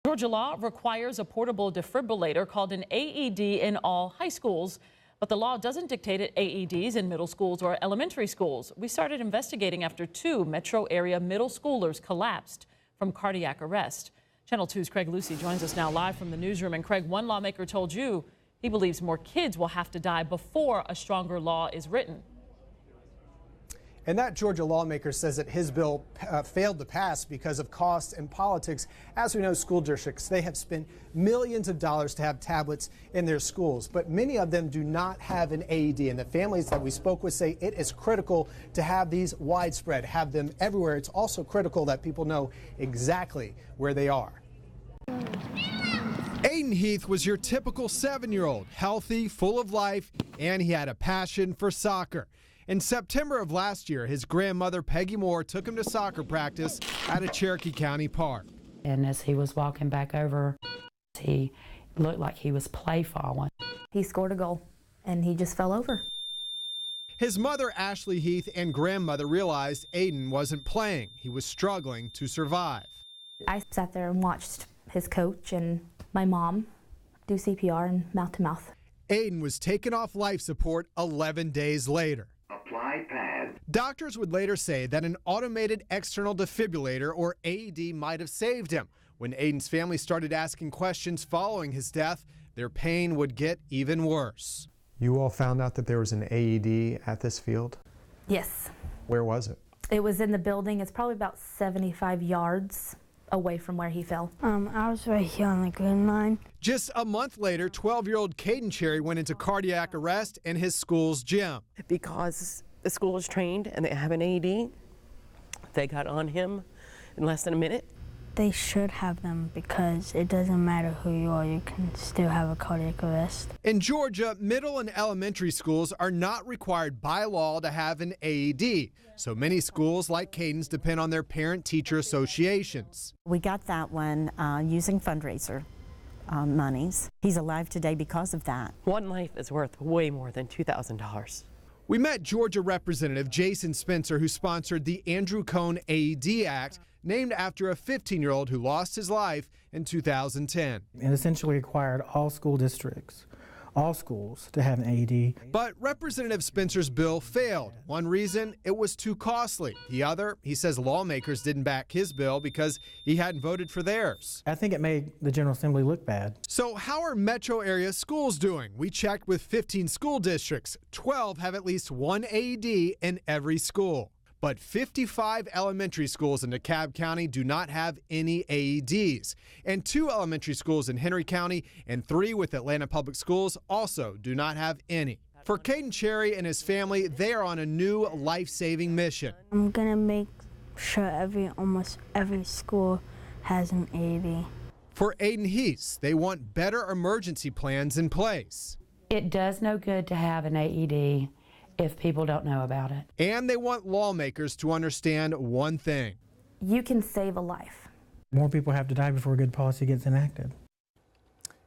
Georgia law requires a portable defibrillator called an AED in all high schools, but the law doesn't dictate AEDs in middle schools or elementary schools. We started investigating after 2 metro area middle schoolers collapsed from cardiac arrest. Channel 2's Craig Lucie joins us now live from the newsroom. And Craig, one lawmaker told you he believes more kids will have to die before a stronger law is written. And that Georgia lawmaker says that his bill failed to pass because of cost and politics. As we know, school districts, they have spent millions of dollars to have tablets in their schools, but many of them do not have an AED. And the families that we spoke with say it is critical to have these widespread, have them everywhere. It's also critical that people know exactly where they are. Aiden Heath was your typical 7-year-old, healthy, full of life, and he had a passion for soccer. In September of last year, his grandmother, Peggy Moore, took him to soccer practice at a Cherokee County park. And as he was walking back over, he looked like he was play falling. He scored a goal, and he just fell over. His mother, Ashley Heath, and grandmother realized Aiden wasn't playing. He was struggling to survive. I sat there and watched his coach and my mom do CPR and mouth-to-mouth. Aiden was taken off life support 11 days later. Apply pad. Doctors would later say that an automated external defibrillator, or AED, might have saved him. When Aiden's family started asking questions following his death, their pain would get even worse. You all found out that there was an AED at this field? Yes. Where was it? It was in the building. It's probably about 75 yards away from where he fell. I was right here on the green line. Just a month later, 12-year-old Caden Cherry went into cardiac arrest in his school's gym. Because the school is trained and they have an AED, they got on him in less than a minute. They should have them because it doesn't matter who you are, you can still have a cardiac arrest. In Georgia, middle and elementary schools are not required by law to have an AED. So many schools like Caden's depend on their parent-teacher associations. We got that one using fundraiser monies. He's alive today because of that. One life is worth way more than $2,000. We met Georgia Representative Jason Spencer, who sponsored the Andrew Cohn AED Act, named after a 15-year-old who lost his life in 2010. It essentially required all school districts, all schools, to have an AED. But Representative Spencer's bill failed. One reason, it was too costly. The other, he says lawmakers didn't back his bill because he hadn't voted for theirs. I think it made the General Assembly look bad. So how are metro area schools doing? We checked with 15 school districts. 12 have at least one AED in every school. But 55 elementary schools in DeKalb County do not have any AEDs. And 2 elementary schools in Henry County and 3 with Atlanta Public Schools also do not have any. For Caden Cherry and his family, they are on a new life-saving mission. I'm gonna make sure almost every school has an AED. For Aiden Heath, they want better emergency plans in place. It does no good to have an AED if people don't know about it. And they want lawmakers to understand one thing. You can save a life. More people have to die before good policy gets enacted.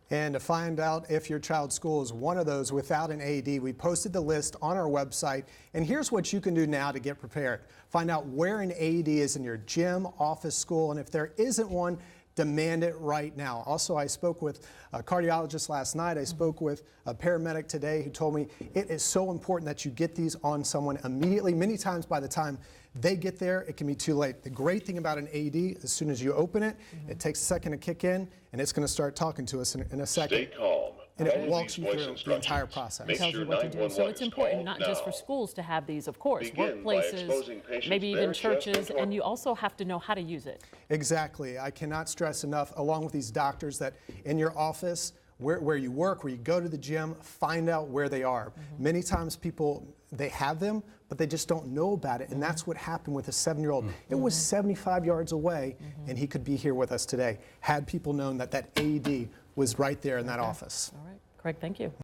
And to find out if your child's school is one of those without an AED, we posted the list on our website. And here's what you can do now to get prepared. Find out where an AED is in your gym, office, school, and if there isn't one, demand it right now. Also, I spoke with a cardiologist last night. I spoke with a paramedic today who told me it is so important that you get these on someone immediately. Many times by the time they get there, it can be too late. The great thing about an AED, as soon as you open it, it takes a second to kick in, and it's going to start talking to us in a second. Stay calm. And it walks you through the entire process. It tells you what to do. So it's important not just for schools to have these, of course, workplaces, maybe even churches, and you also have to know how to use it. Exactly. I cannot stress enough, along with these doctors, that in your office, where you work, where you go to the gym, find out where they are. Many times people, they have them, but they just don't know about it. And that's what happened with a 7-year-old. It was 75 yards away, and he could be here with us today, had people known that that AED was right there in that office. All right. Craig, thank you.